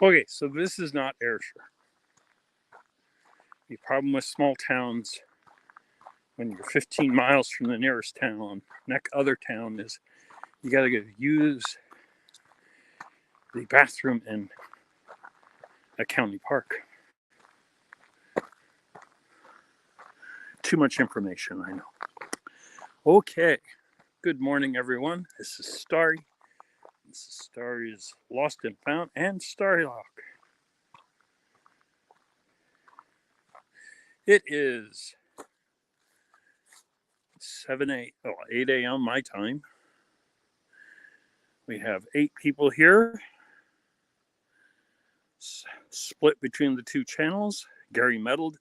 Okay, so this is not Ayrshire. The problem with small towns when you're 15 miles from the nearest town, other town, is you got to go use the bathroom in a county park. Too much information, I know. Okay, good morning, everyone. This is Starry. This is Starry's Lost and Found and Starrylock. It is 8 a.m. my time. We have 8 people here, split between the 2 channels. Gary's Metal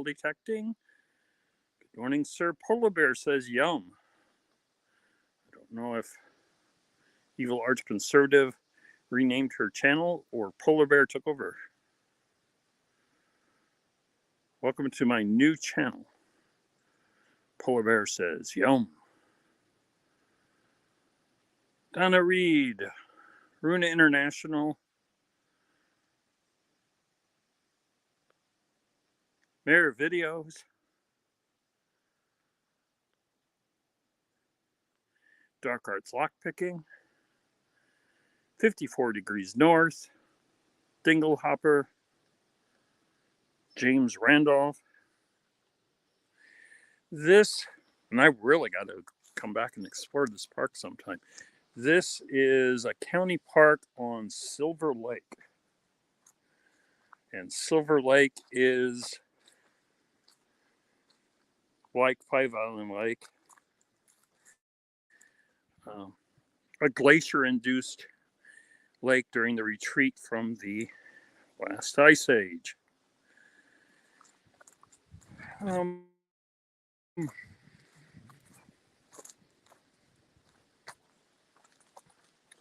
Detecting. Good morning, sir. Polar Bear says yum. I don't know if Evil Arch Conservative renamed her channel or Polar Bear took over. Welcome to my new channel. Polar Bear says yum. Donna Reed, Runa International, MAERvideos, Dark Arts Lockpicking, 54 Degrees North, Dingle Hopper, James Randolph. This, and I really got to come back and explore this park sometime. This is a county park on Silver Lake. And Silver Lake is like Five Island Lake, a glacier-induced lake during the retreat from the last ice age.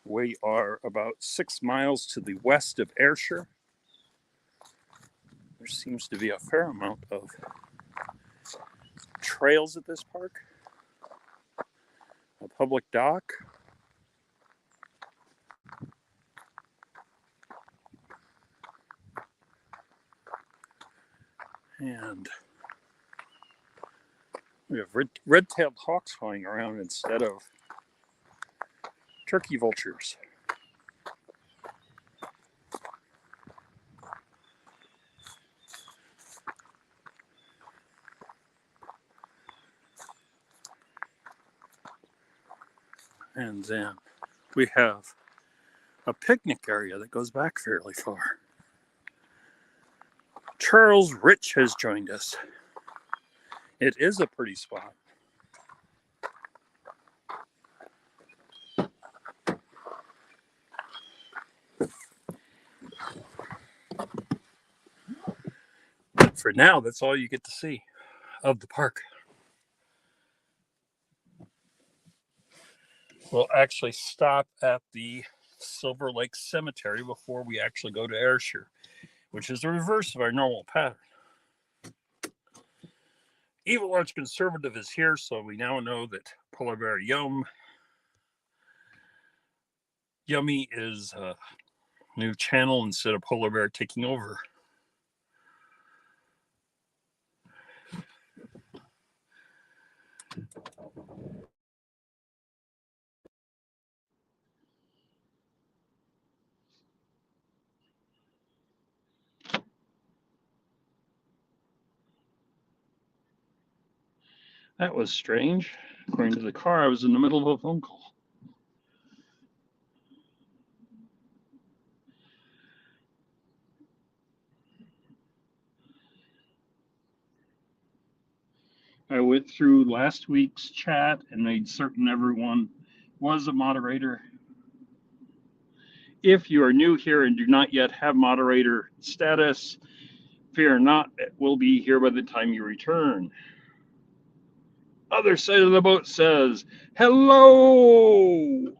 We are about 6 miles to the west of Ayrshire. There seems to be a fair amount of trails at this park. A public dock. And we have red-tailed hawks flying around instead of turkey vultures. And then we have a picnic area that goes back fairly far. Charles Rich has joined us. It is a pretty spot. But for now, that's all you get to see of the park. We'll actually stop at the Silver Lake Cemetery before we actually go to Ayrshire, which is the reverse of our normal pattern. Evil Arch Conservative is here, so we now know that Polar Bear Yummy is a new channel instead of Polar Bear taking over. That was strange. According to the car, I was in the middle of a phone call. I went through last week's chat and made certain everyone was a moderator. If you are new here and do not yet have moderator status, fear not, it will be here by the time you return. Other side of the boat says, hello.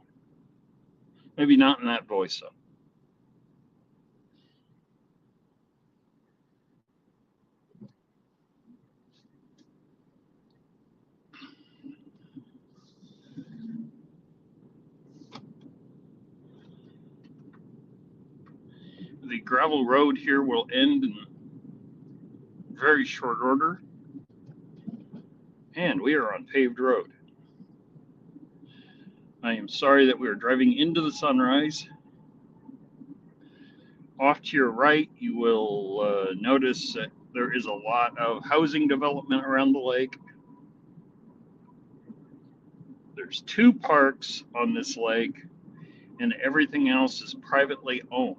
Maybe not in that voice, though. the gravel road here will end in very short order, and we are on paved road. I am sorry that we are driving into the sunrise. Off to your right, you will notice that there is a lot of housing development around the lake. There's 2 parks on this lake, and everything else is privately owned.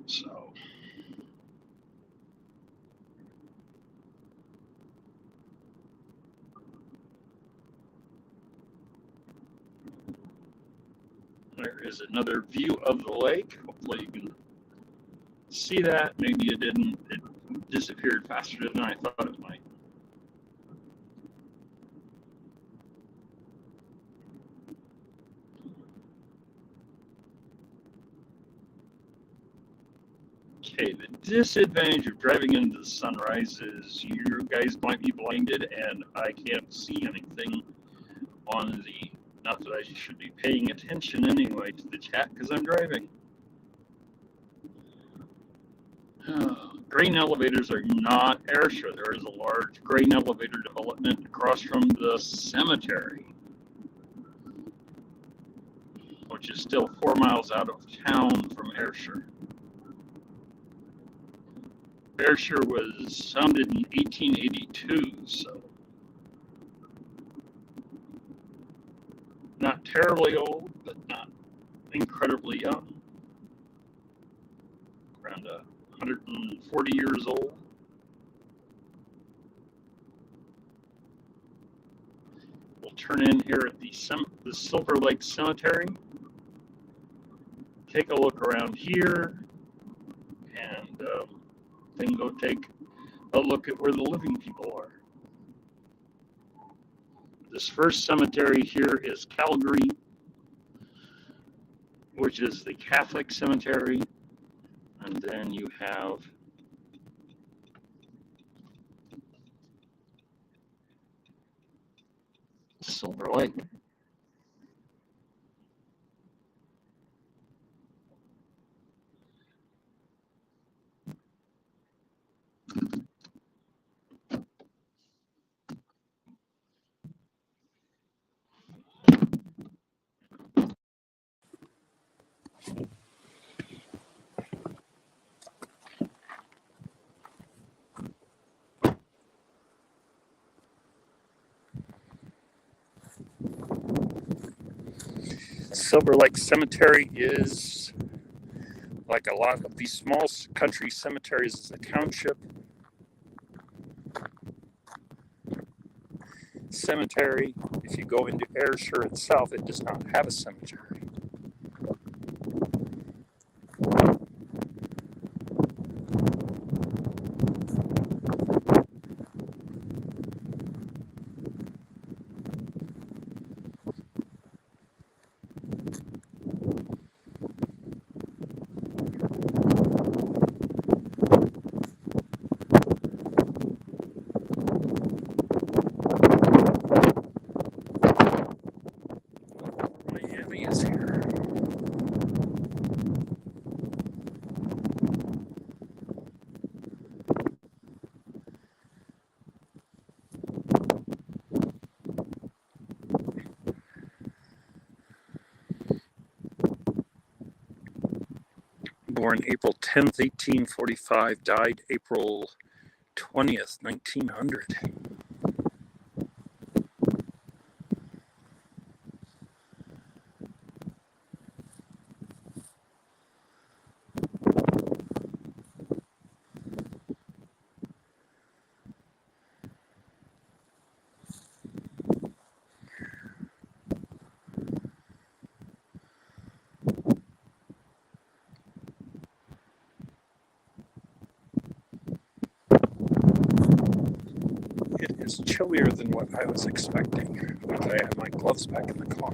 So, there is another view of the lake. Hopefully you can see that. Maybe you didn't. It disappeared faster than I thought it might. Okay, the disadvantage of driving into the sunrise is you guys might be blinded, and I can't see anything on the, not that I should be paying attention anyway to the chat because I'm driving. Grain elevators are not Ayrshire. There is a large grain elevator development across from the cemetery, which is still 4 miles out of town from Ayrshire. Ayrshire was founded in 1882, so not terribly old, but not incredibly young. Around 140 years old. We'll turn in here at the Silver Lake Cemetery. Take a look around here, and then go take a look at where the living people are. This first cemetery here is Calgary, which is the Catholic cemetery. And then you have Silver Lake. Silver Lake Cemetery is, like a lot of these small country cemeteries, is a township cemetery. If you go into Ayrshire itself, it does not have a cemetery. Born April 10th, 1845, died April 20th, 1900. It is chillier than what I was expecting, but I have my gloves back in the car.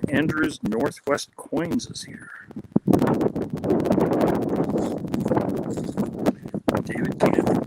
Andrews Northwest Coins is here. David Cannon.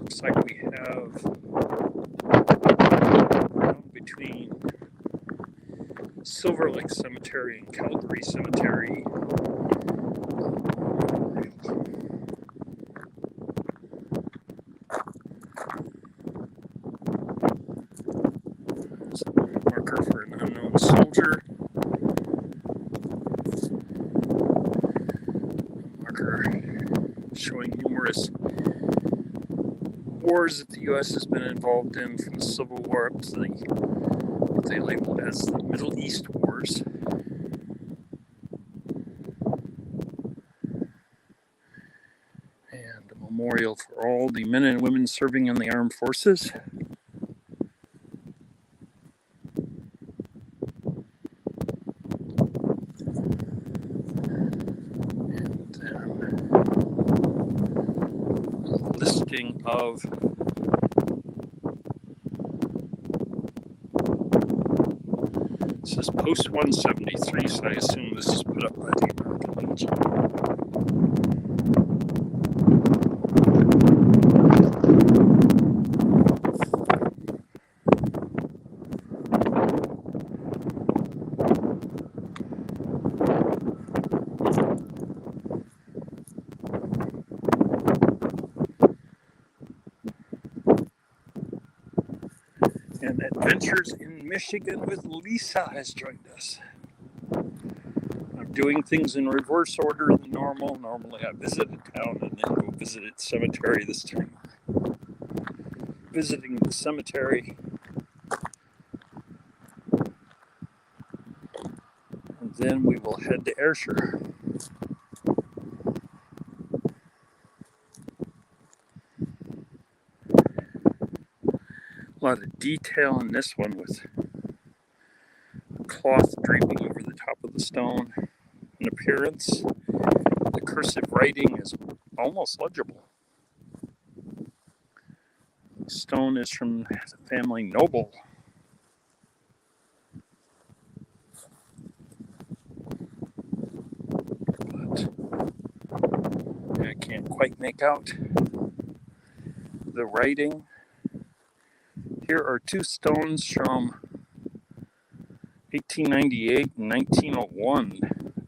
Looks like we have between Silver Lake Cemetery and Calgary Cemetery. Marker for an unknown soldier. Marker showing numerous wars that the U.S. has been involved in, from the Civil War up to what they labeled as the Middle East Wars. And a memorial for all the men and women serving in the armed forces. And then a listing of this is post 173, so I assume this is put up by the American Legion. And Adventures in Michigan with Lisa has joined us. I'm doing things in reverse order than normal. Normally I visit a town and then go visit its cemetery. This time visiting the cemetery. And then we will head to Ayrshire. A lot of detail in this one with cloth draping over the top of the stone. In appearance, the cursive writing is almost legible. The stone is from the family Noble. But I can't quite make out the writing. Here are two stones from 1898 and 1901,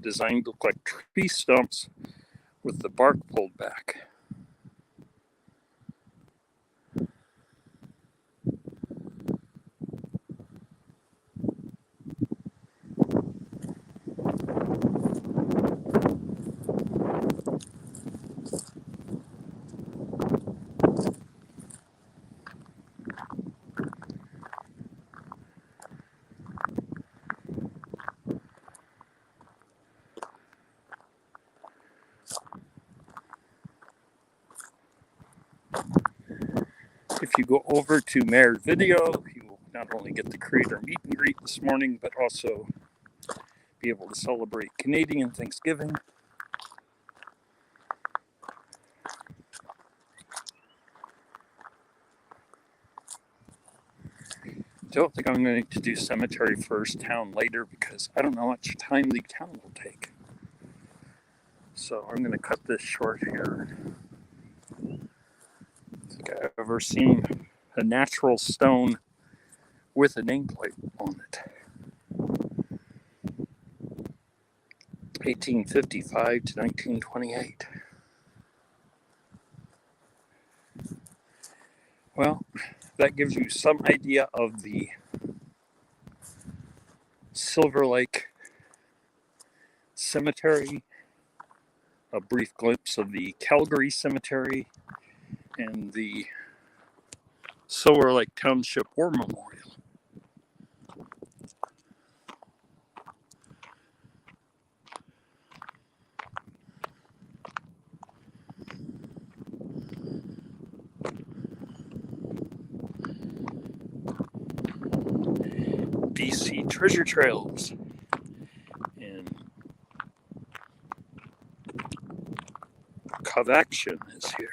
designed to look like tree stumps with the bark pulled back. If you go over to MAERvideos, you will not only get the creator meet and greet this morning, but also be able to celebrate Canadian Thanksgiving. Don't think I'm going to do cemetery first, town later, because I don't know how much time the town will take. So I'm going to cut this short here. I think I've ever seen a natural stone with a nameplate on it. 1855 to 1928. Well, that gives you some idea of the Silver Lake Cemetery a brief glimpse of the Calgary Cemetery and the Silver Lake Township War Memorial. BC Treasure Trails and Cove Action is here.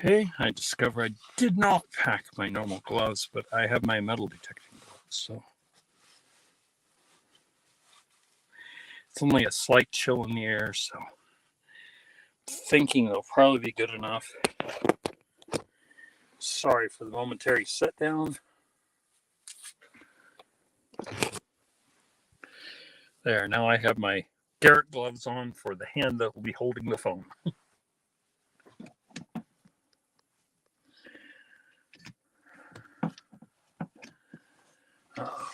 Okay, I discover I did not pack my normal gloves, but I have my metal detecting gloves, so it's only a slight chill in the air, so I'm thinking they'll probably be good enough. Sorry for the momentary set down. There, now I have my Garrett gloves on for the hand that will be holding the phone. Oh.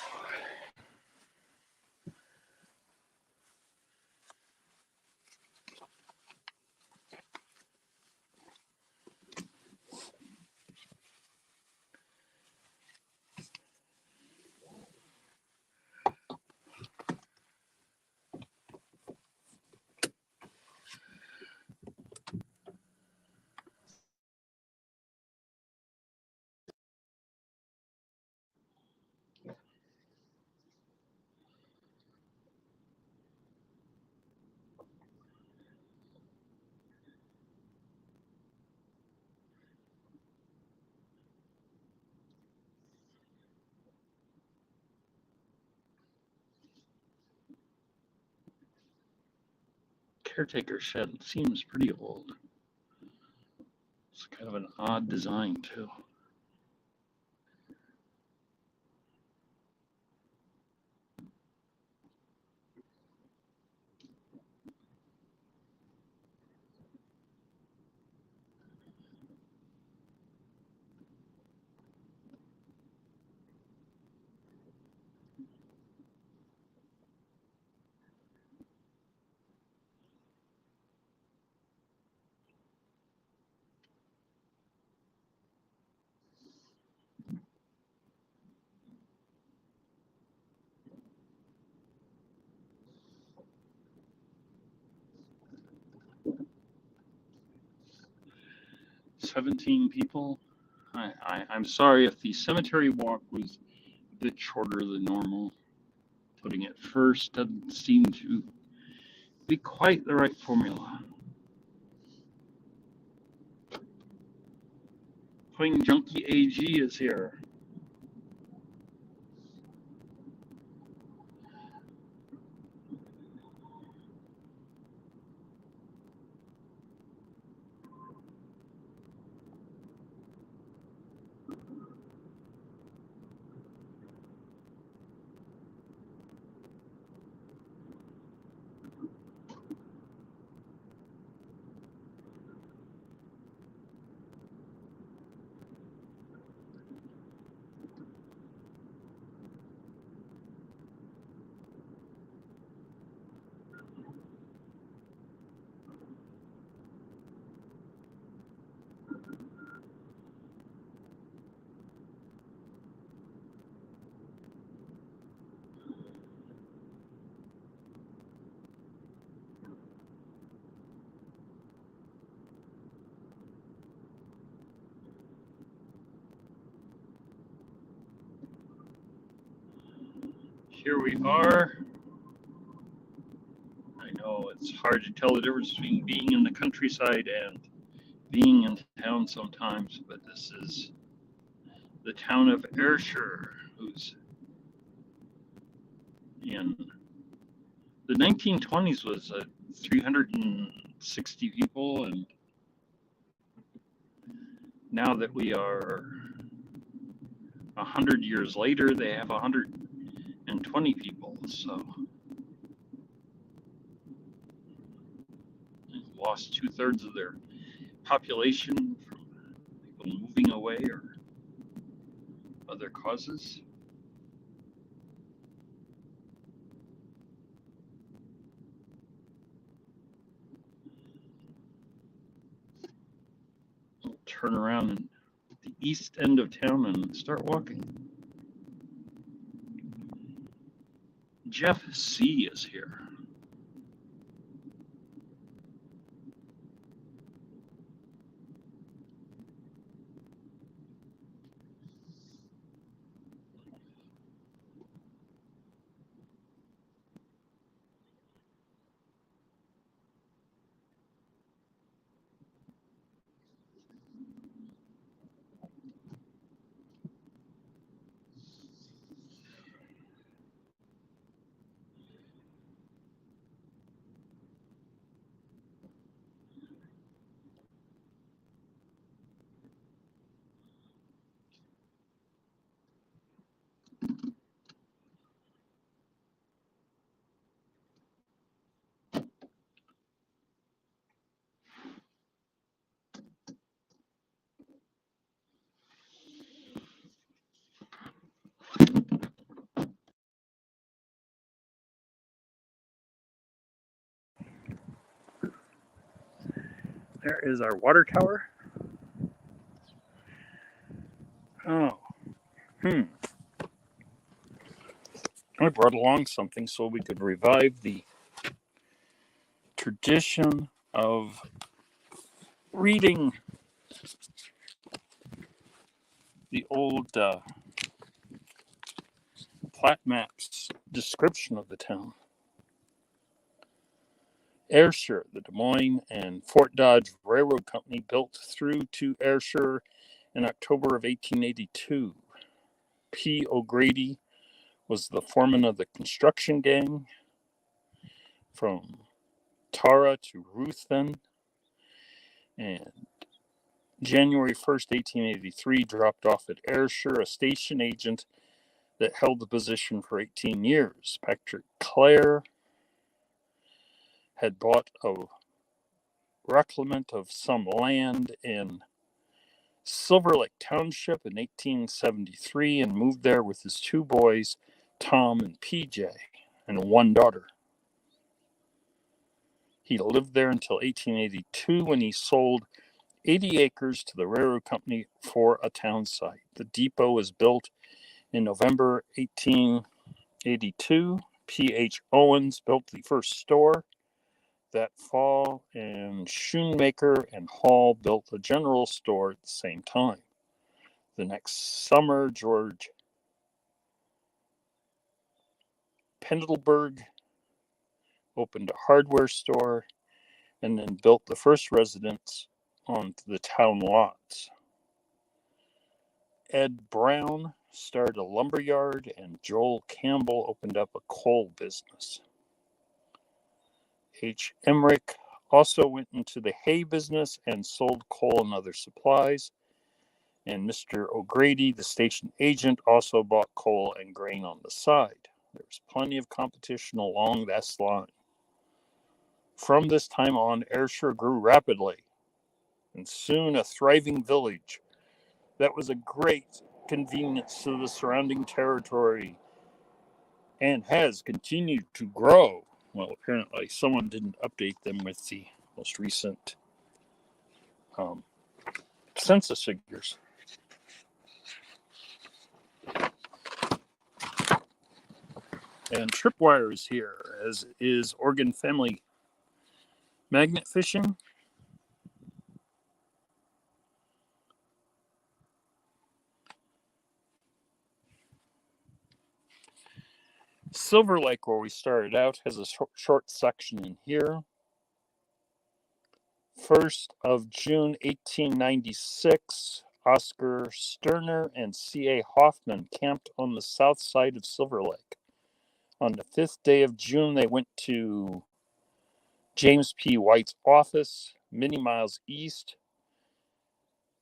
Caretaker shed seems pretty old. It's kind of an odd design, too. "17 people. I'm sorry if the cemetery walk was a bit shorter than normal. Putting it first doesn't seem to be quite the right formula. Playing Junkie AG is here. here we are. I know it's hard to tell the difference between being in the countryside and being in town sometimes, but this is the town of Ayrshire, who's in the 1920s was 360 people, and now that we are 100 years later, they have 120 people. So they've lost 2/3 of their population from people moving away or other causes. We'll turn around in the east end of town and start walking. Jeff C. is here. There is our water tower. Oh, I brought along something so we could revive the tradition of reading the old plat maps description of the town. Ayrshire, the Des Moines and Fort Dodge Railroad Company built through to Ayrshire in October of 1882. P. O'Grady was the foreman of the construction gang. From Tara to Ruthven, and January 1st, 1883, dropped off at Ayrshire, a station agent that held the position for 18 years. Patrick Clare had bought a reclamant of some land in Silver Lake Township in 1873 and moved there with his two boys, Tom and PJ, and one daughter. He lived there until 1882 when he sold 80 acres to the railroad company for a town site. The depot was built in November 1882. P.H. Owens built the first store that fall, and Schoonmaker and Hall built a general store at the same time. The next summer, George Pendelberg opened a hardware store and then built the first residence on the town lots. Ed Brown started a lumber yard, and Joel Campbell opened up a coal business. H. Emmerich also went into the hay business and sold coal and other supplies. And Mr. O'Grady, the station agent, also bought coal and grain on the side. There was plenty of competition along this line. From this time on, Ayrshire grew rapidly, and soon a thriving village that was a great convenience to the surrounding territory and has continued to grow. Well, apparently someone didn't update them with the most recent census figures. And Tripwire is here, as is Oregon Family Magnet Fishing. Silver Lake, where we started out, has a short section in here. 1st of June, 1896, Oscar Sterner and C.A. Hoffman camped on the south side of Silver Lake. On the 5th day of June, they went to James P. White's office, many miles east,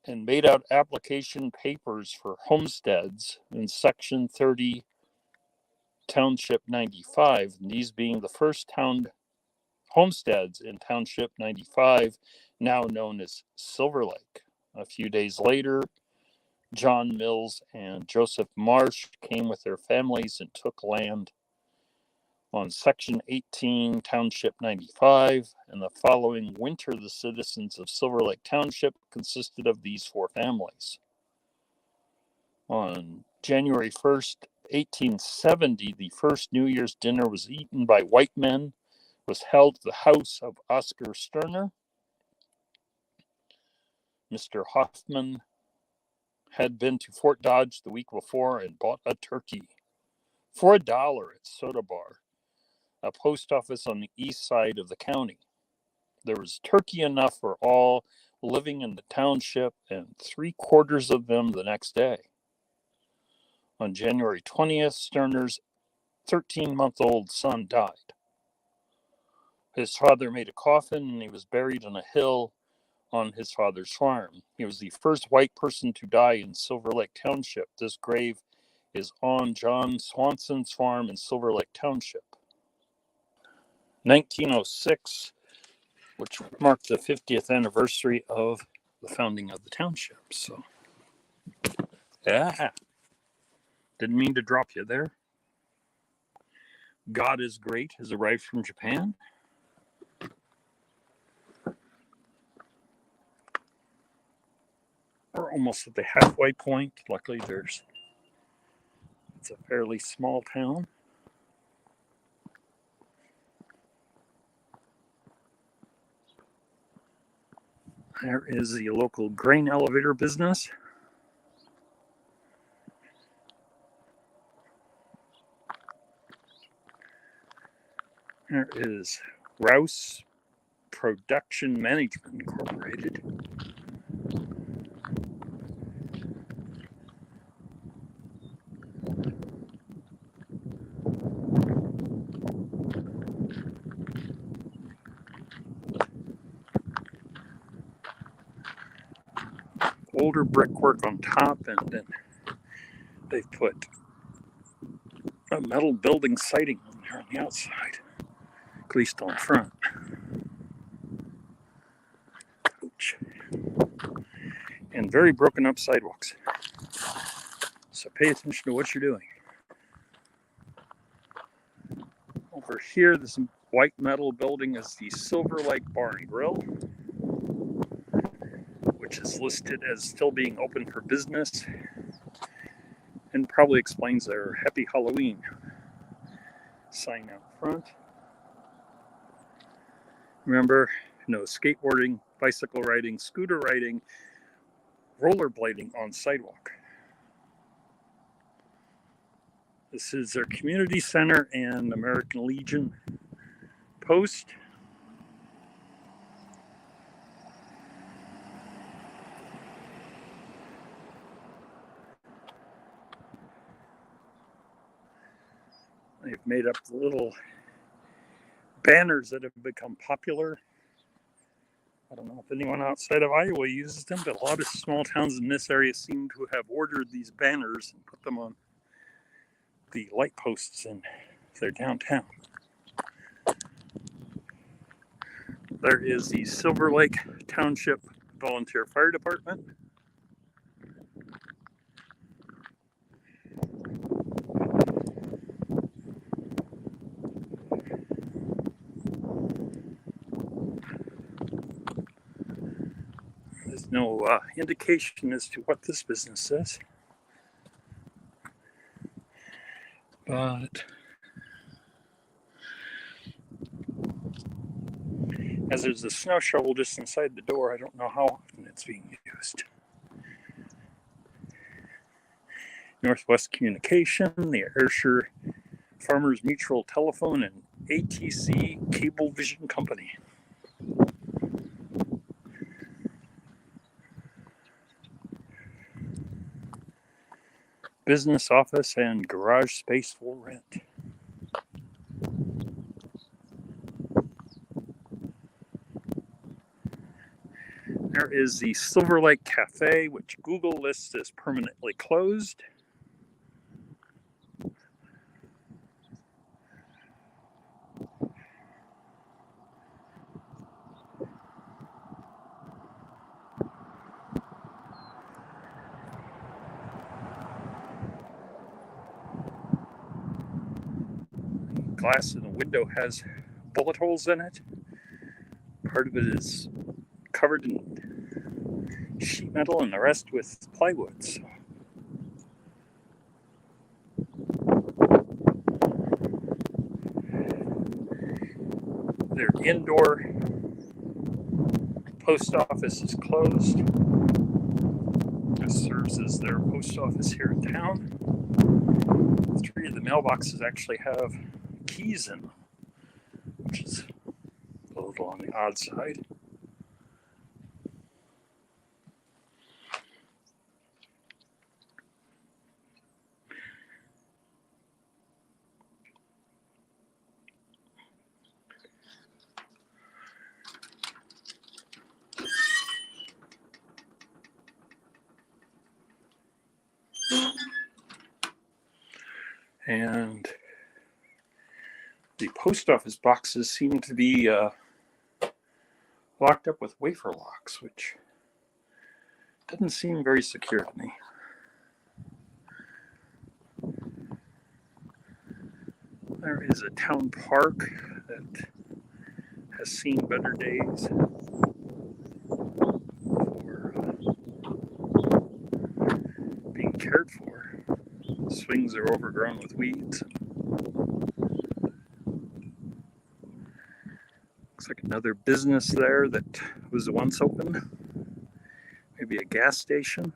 and made out application papers for homesteads in Section 30, Township 95, and these being the first homesteads in Township 95, now known as Silver Lake. A few days later, John Mills and Joseph Marsh came with their families and took land on Section 18, Township 95, and the following winter, the citizens of Silver Lake Township consisted of these 4 families. On January 1st, 1870, the first New Year's dinner was eaten by white men, was held at the house of Oscar Sterner. Mr. Hoffman had been to Fort Dodge the week before and bought a turkey for $1 at Soda Bar, a post office on the east side of the county. There was turkey enough for all living in the township, and 3/4 of them the next day. On January 20th, Sterner's 13-month-old son died. His father made a coffin, and he was buried on a hill on his father's farm. He was the first white person to die in Silver Lake Township. This grave is on John Swanson's farm in Silver Lake Township. 1906, which marked the 50th anniversary of the founding of the township. So, yeah, didn't mean to drop you there. God is Great has arrived from Japan. We're almost at the halfway point. Luckily, it's a fairly small town. There is the local grain elevator business. There is Rouse Production Management Incorporated. Older brickwork on top, and then they've put a metal building siding on there on the outside, at least on front. Ouch. And very broken up sidewalks. So pay attention to what you're doing. Over here, this white metal building is the Silver Lake Bar and Grill, which is listed as still being open for business, and probably explains their Happy Halloween sign out front. Remember, no skateboarding, bicycle riding, scooter riding, rollerblading on sidewalk. This is their community center and American Legion post. They've made up the little banners that have become popular. I don't know if anyone outside of Iowa uses them, but a lot of small towns in this area seem to have ordered these banners and put them on the light posts in their downtown. There is the Silver Lake Township Volunteer Fire Department. There's no indication as to what this business is, but as there's a snow shovel just inside the door, I don't know how often it's being used. Northwest Communication, the Ayrshire Farmers Mutual Telephone and ATC Cablevision Company. Business office and garage space for rent. There is the Silver Lake Cafe, which Google lists as permanently closed. Glass in the window has bullet holes in it. Part of it is covered in sheet metal and the rest with plywood. So their indoor post office is closed. This serves as their post office here in town. 3 of the mailboxes actually have keys in them, which is a little on the odd side. And the post office boxes seem to be locked up with wafer locks, which doesn't seem very secure to me. There is a town park that has seen better days for being cared for. Swings are overgrown with weeds. Looks like another business there that was once open. Maybe a gas station.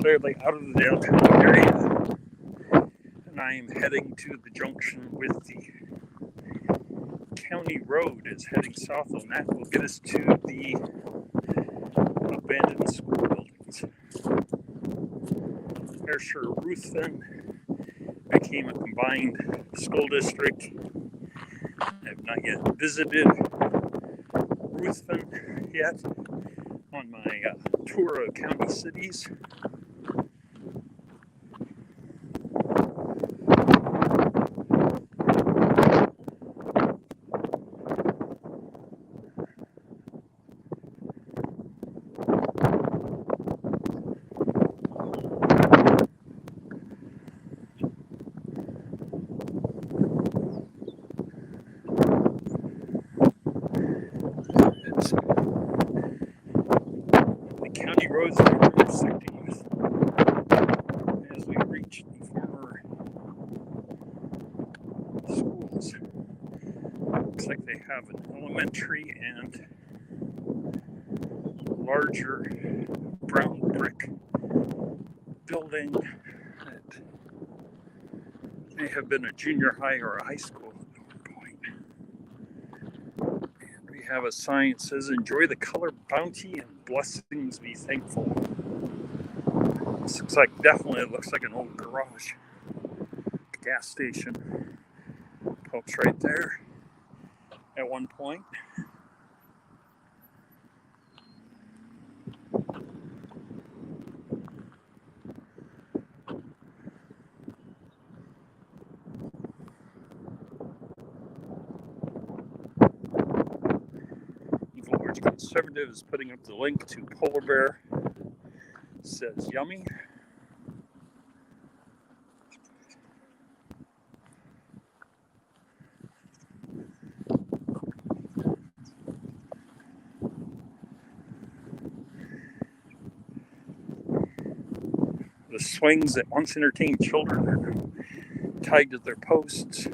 Clearly out of the downtown area, and I am heading to the junction with the county road is heading south, and that will get us to the abandoned school buildings. Ayrshire Ruthven became a combined school district. I have not yet visited Ruthven yet on my tour of county cities. Roads are intersecting with as we reach the former schools. Looks like they have an elementary and larger brown brick building that may have been a junior high or a high school at one point. And we have a sign that says, "Enjoy the color bounty and blessings be thankful." This looks like, definitely it looks like an old garage. Gas station. Pumps right there at one point. Evil Orange Conservative is putting up the link to Polar Bear. Says yummy. The swings that once entertained children are tied to their posts. A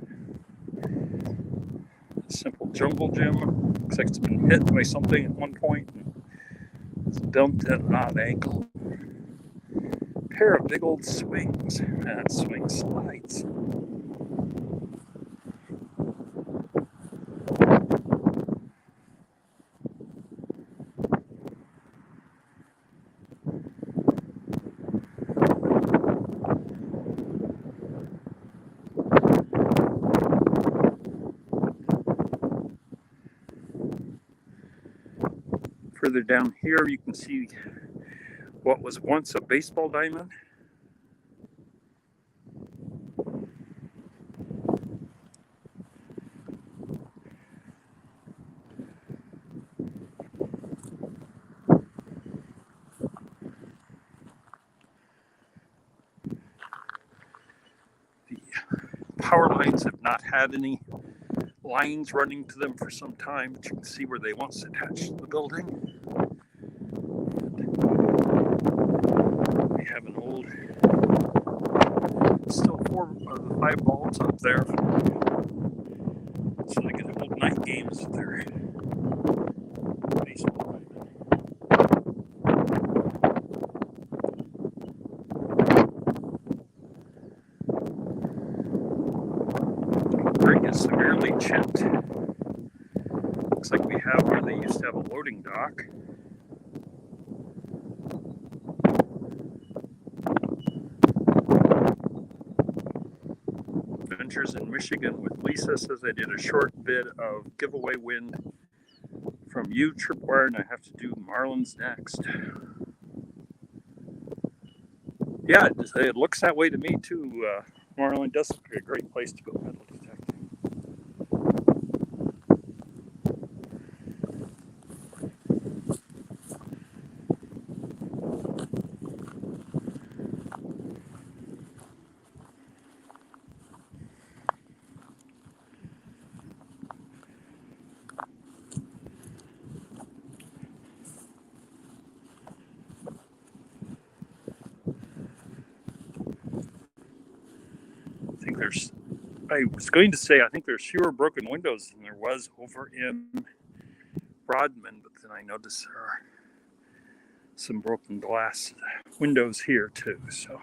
simple jungle gym. Looks like it's been hit by something at one point. It's dumped at an odd angle. Pair of big old swings. And swing slides. Further down here, you can see what was once a baseball diamond. The power lines have not had any lines running to them for some time, but you can see where they once attached to the building. We have an old, still 4 of the 5 balls up there, so they can hold night games with their baseball. Rig is severely chipped. Looks like we have where they used to have a loading dock. Adventures in Michigan with Lisa says I did a short bit of giveaway wind from you, Tripwire, and I have to do Marlins next. Yeah, it looks that way to me too. Marlin does look like a great place to go metal detecting. I was going to say, I think there's fewer broken windows than there was over in Rodman, but then I noticed there are some broken glass windows here too, so.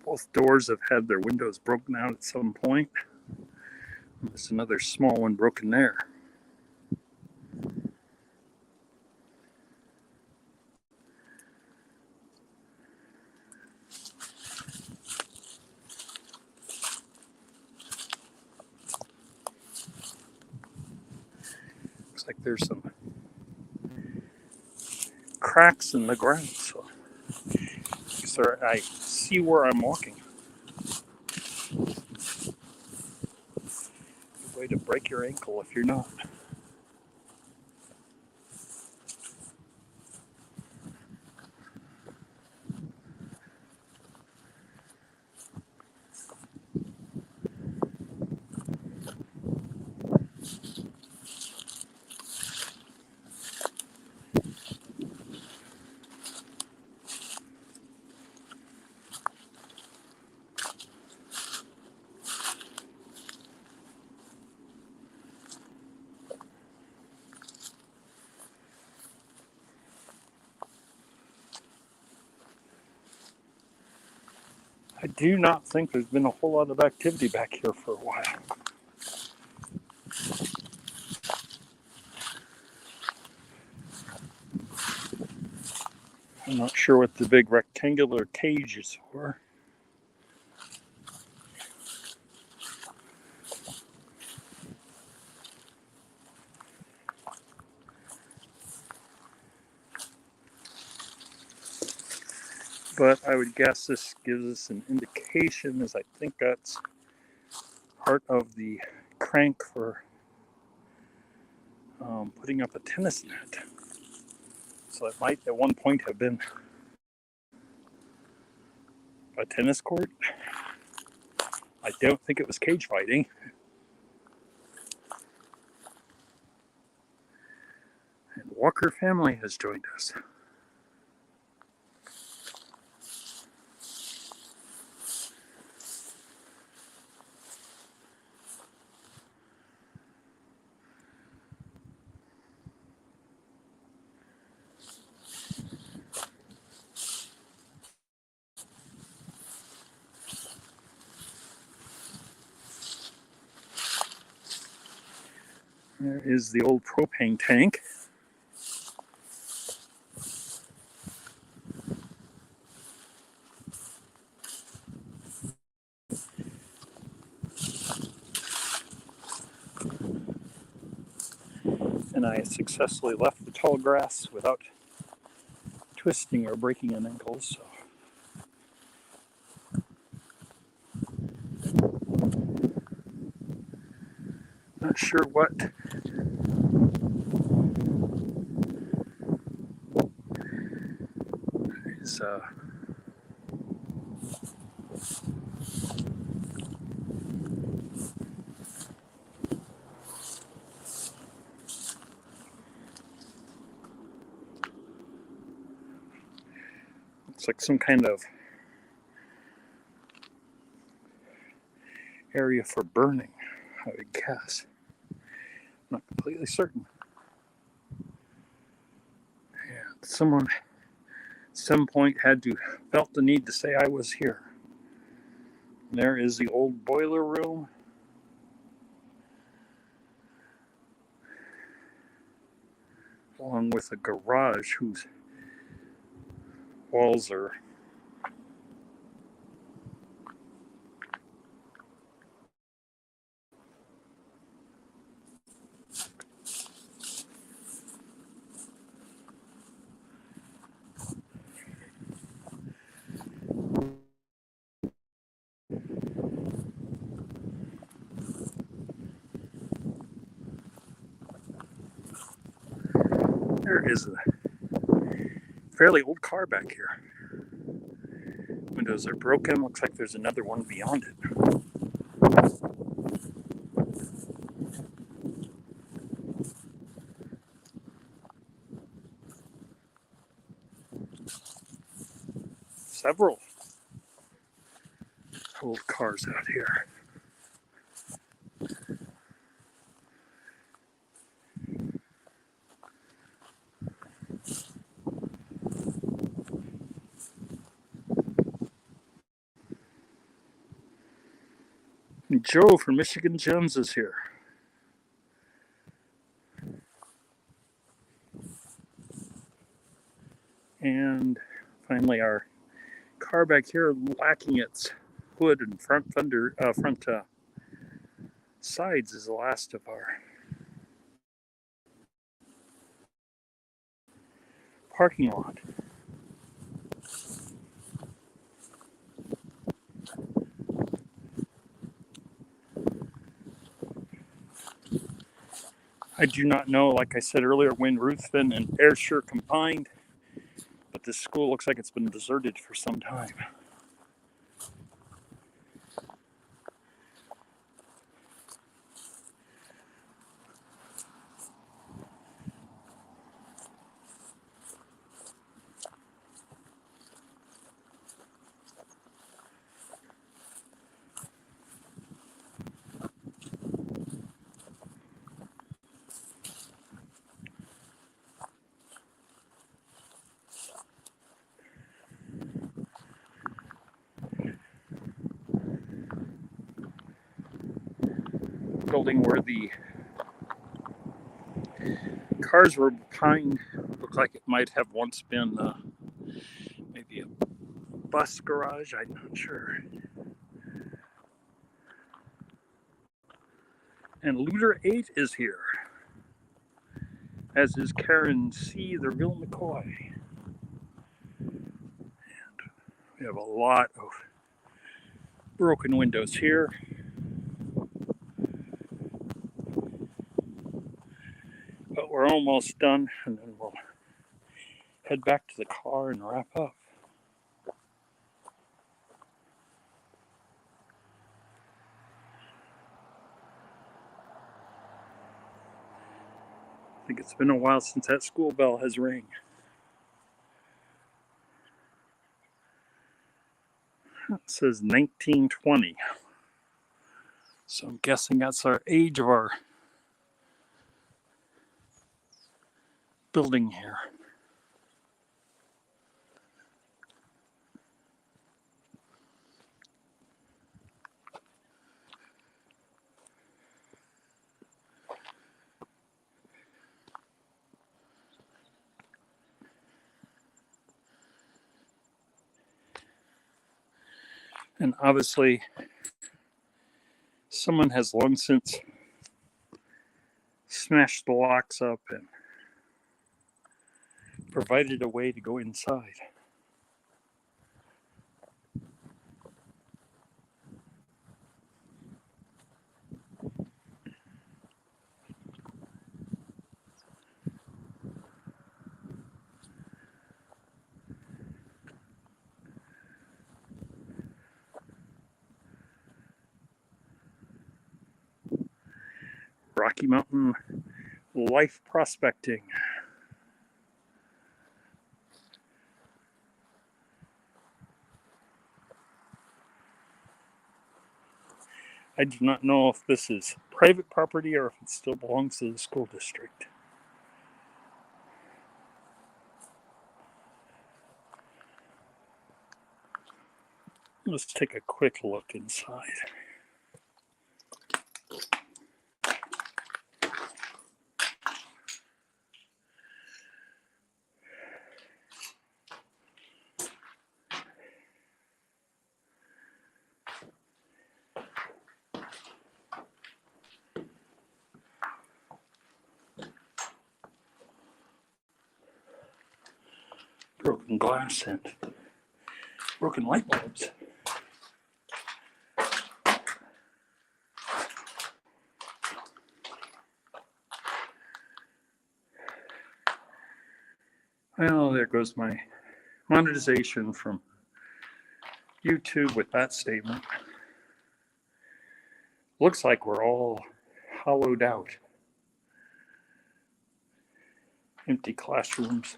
Both doors have had their windows broken out at some point. There's another small one broken there. Looks like there's some cracks in the ground, so I see where I'm walking. Good way to break your ankle if you're not. I do not think there's been a whole lot of activity back here for a while. I'm not sure what the big rectangular cage is for. But I would guess this gives us an indication, as I think that's part of the crank for putting up a tennis net. So it might at one point have been a tennis court. I don't think it was cage fighting. And Walker family has joined us. There is the old propane tank. And I successfully left the tall grass without twisting or breaking an ankle. So not sure what is it's like some kind of area for burning, I would guess. I'm not completely certain. And someone at some point felt the need to say I was here. And there is the old boiler room. Along with a garage whose walls are there is a fairly old car back here. Windows are broken. Looks like there's another one beyond it. Several old cars out here. And Joe from Michigan Gems is here. And finally, our car back here lacking its hood and front sides is the last of our parking lot. I do not know, like I said earlier, when Ruthven and Ayrshire combined, but this school looks like it's been deserted for some time. building where the cars were behind looked like it might have once been maybe a bus garage. I'm not sure. And Looter 8 is here, as is Karen C. the real McCoy. And we have a lot of broken windows here. But we're almost done, and then we'll head back to the car and wrap up. I think it's been a while since that school bell has rang. It says 1920. So I'm guessing that's our age of our building here. And obviously, someone has long since smashed the locks up and provided a way to go inside. Rocky Mountain life prospecting. I do not know if this is private property or if it still belongs to the school district. Let's take a quick look inside. Broken glass and broken light bulbs. Well, there goes my monetization from YouTube with that statement. Looks like we're all hollowed out. Empty classrooms.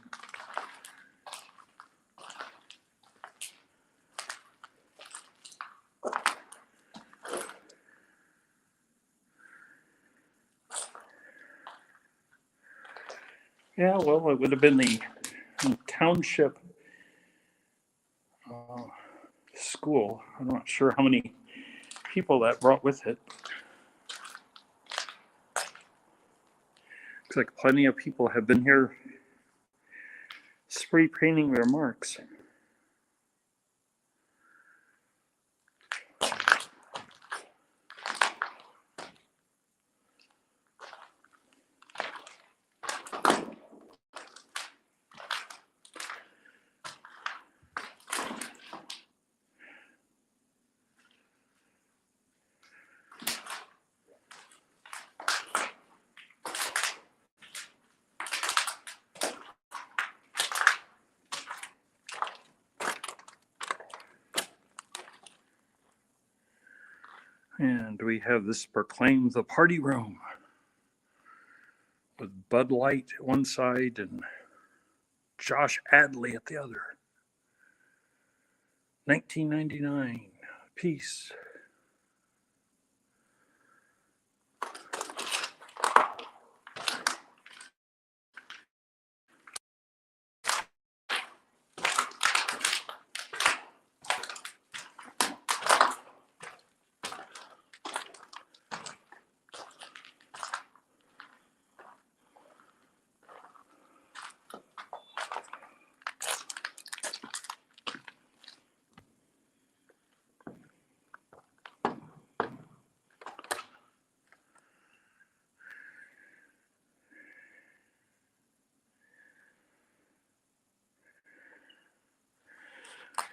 Yeah, well, it would have been the township school. I'm not sure how many people that brought with it. Looks like plenty of people have been here spray painting their marks. And we have this proclaimed the party room with Bud Light at one side and Josh Adley at the other. 1999. Peace.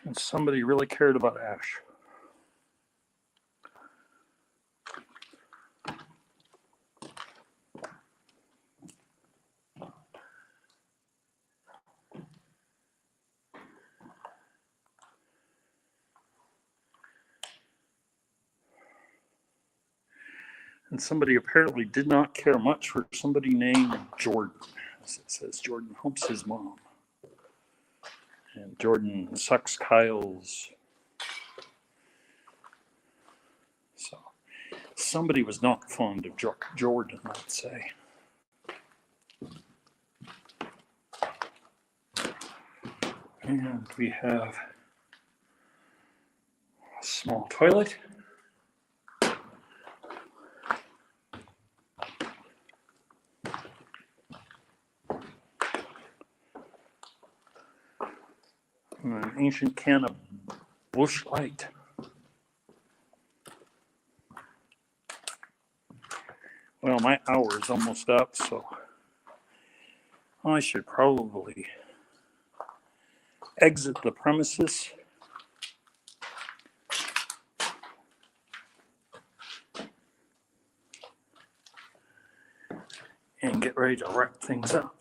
And somebody really cared about Ash. And somebody apparently did not care much for somebody named Jordan. As it says, Jordan humps his mom. And Jordan sucks Kyle's. So somebody was not fond of Jordan, I'd say. And we have a small toilet. An ancient can of Busch Light. Well, my hour is almost up, so I should probably exit the premises. And get ready to wrap things up.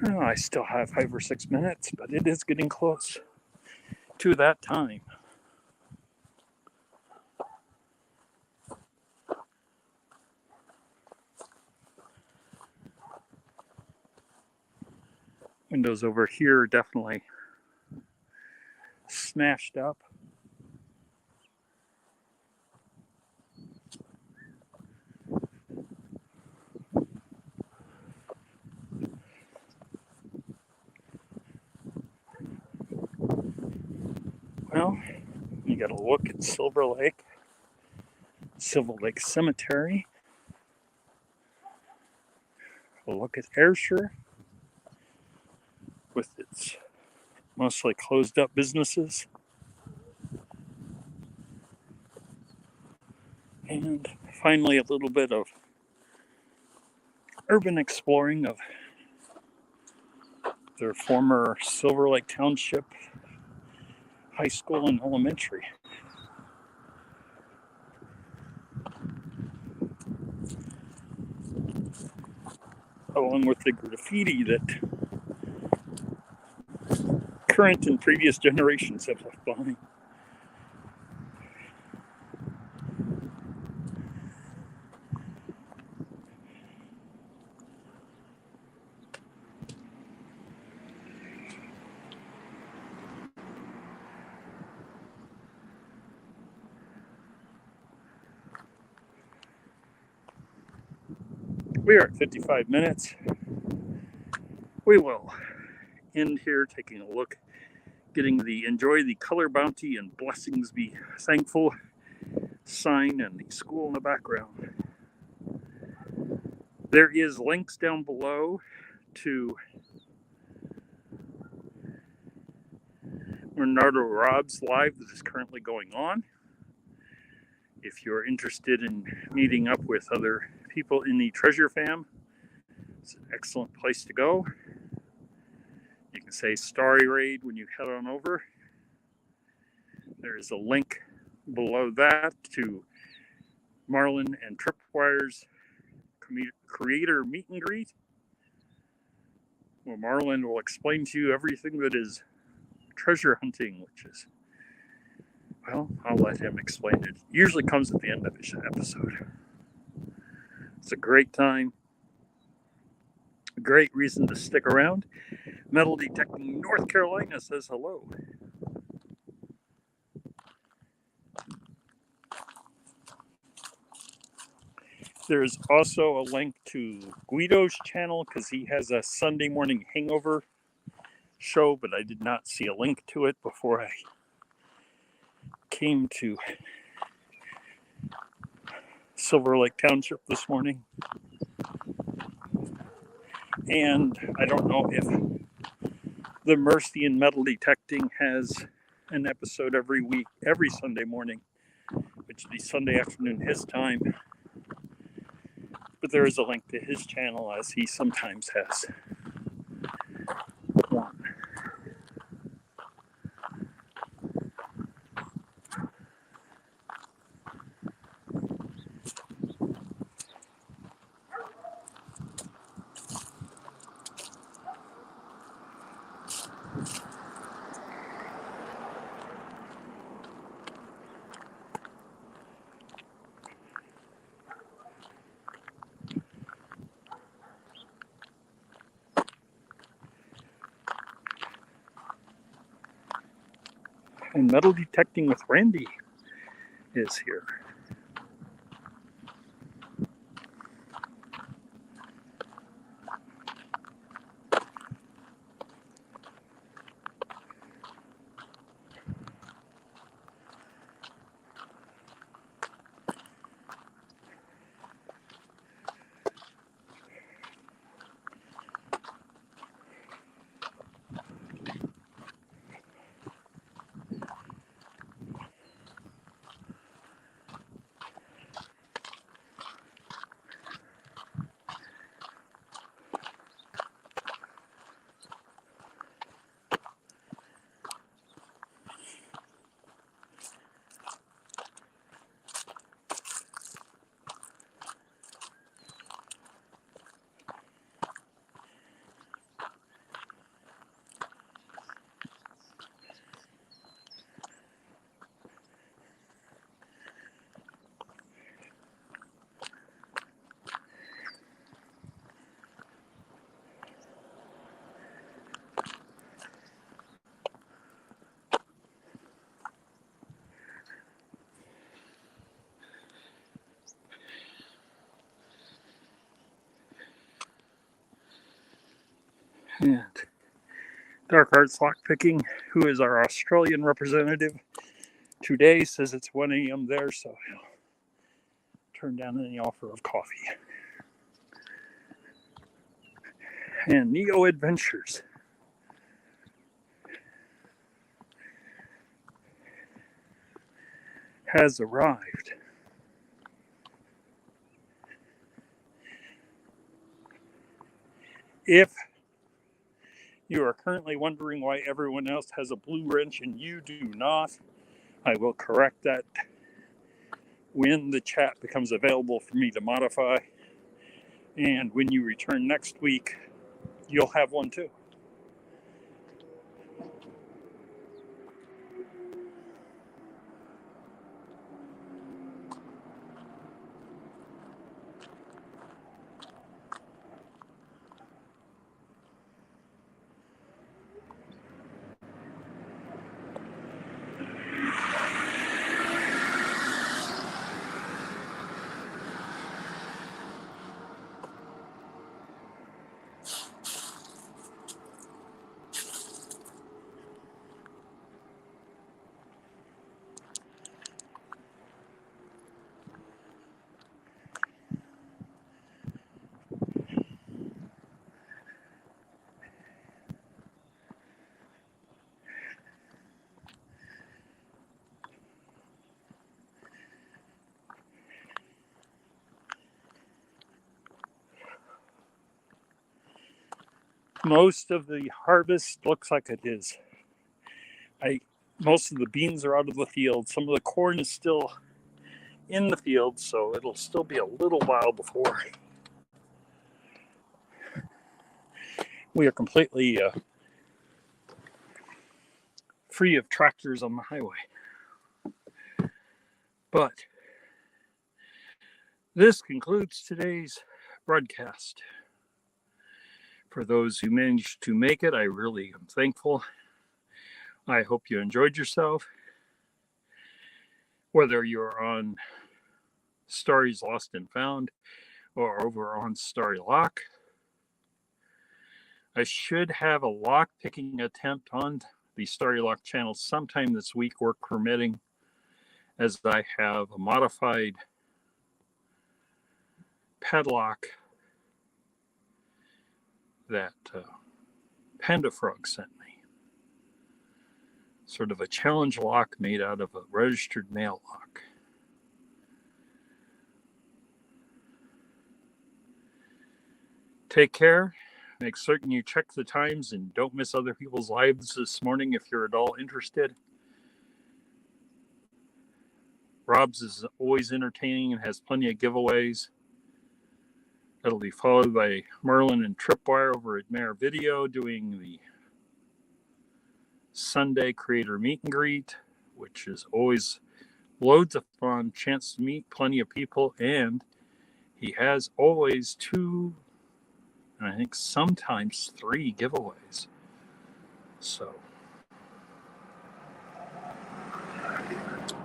Well, I still have 5 or 6 minutes, but it is getting close to that time. Windows over here are definitely smashed up. Well, you got to look at Silver Lake Cemetery. A look at Ayrshire with its mostly closed up businesses. And finally, a little bit of urban exploring of their former Silver Lake Township high school and elementary. Along with the graffiti that current and previous generations have left behind. We are at 55 minutes. We will end here taking a look, getting the enjoy the color bounty and blessings be thankful sign and the school in the background. There is links down below to Bernardo Rob's live that is currently going on. If you're interested in meeting up with other people in the Treasure Fam, it's an excellent place to go. You can say Starry Raid when you head on over. There is a link below that to Marlin and Tripwire's creator meet and greet. Well, Marlin will explain to you everything that is treasure hunting, which is, well, I'll let him explain it. It usually comes at the end of each episode. It's a great time. A great reason to stick around. Metal Detecting North Carolina says hello. There's also a link to Guido's channel because he has a Sunday morning hangover show, but I did not see a link to it before I came to Silver Lake Township this morning. And I don't know if the MAERvideos has an episode every week, every Sunday morning, which would be Sunday afternoon his time. But there is a link to his channel, as he sometimes has one. And Metal Detecting with Randy is here. And Dark Arts Lockpicking, who is our Australian representative today, says it's 1 a.m. there, so he'll turn down any offer of coffee. And Neo Adventures has arrived. If you are currently wondering why everyone else has a blue wrench and you do not, I will correct that when the chat becomes available for me to modify. And when you return next week, you'll have one too. Most of the harvest looks like it is. Most of the beans are out of the field. Some of the corn is still in the field, so it'll still be a little while before we are completely free of tractors on the highway. But this concludes today's broadcast. For those who managed to make it, I really am thankful. I hope you enjoyed yourself. Whether you're on Stories Lost and Found or over on Starrylock. I should have a lock picking attempt on the Starrylock channel sometime this week, work permitting, as I have a modified padlock that Panda Frog sent me. Sort of a challenge lock made out of a registered mail lock. Take care. Make certain you check the times and don't miss other people's lives this morning if you're at all interested. Rob's is always entertaining and has plenty of giveaways. That'll be followed by Merlin and Tripwire over at MAERvideos doing the Sunday Creator Meet and Greet, which is always loads of fun, chance to meet plenty of people, and he has always 2, and I think sometimes 3 giveaways. So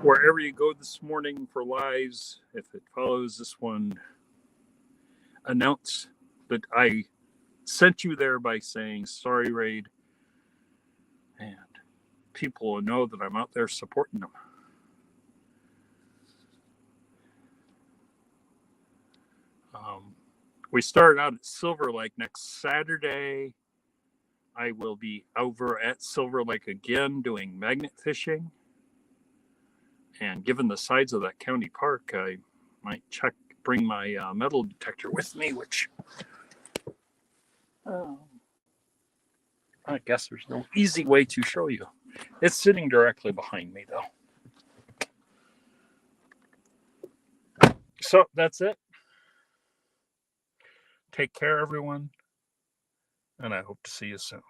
wherever you go this morning for lives, if it follows this one, announce that I sent you there by saying sorry, Raid, and people will know that I'm out there supporting them. We start out at Silver Lake next Saturday. I will be over at Silver Lake again doing magnet fishing. And given the size of that county park, I might bring my metal detector with me, which I guess there's no easy way to show you. It's sitting directly behind me, though. So that's it. Take care, everyone, and I hope to see you soon.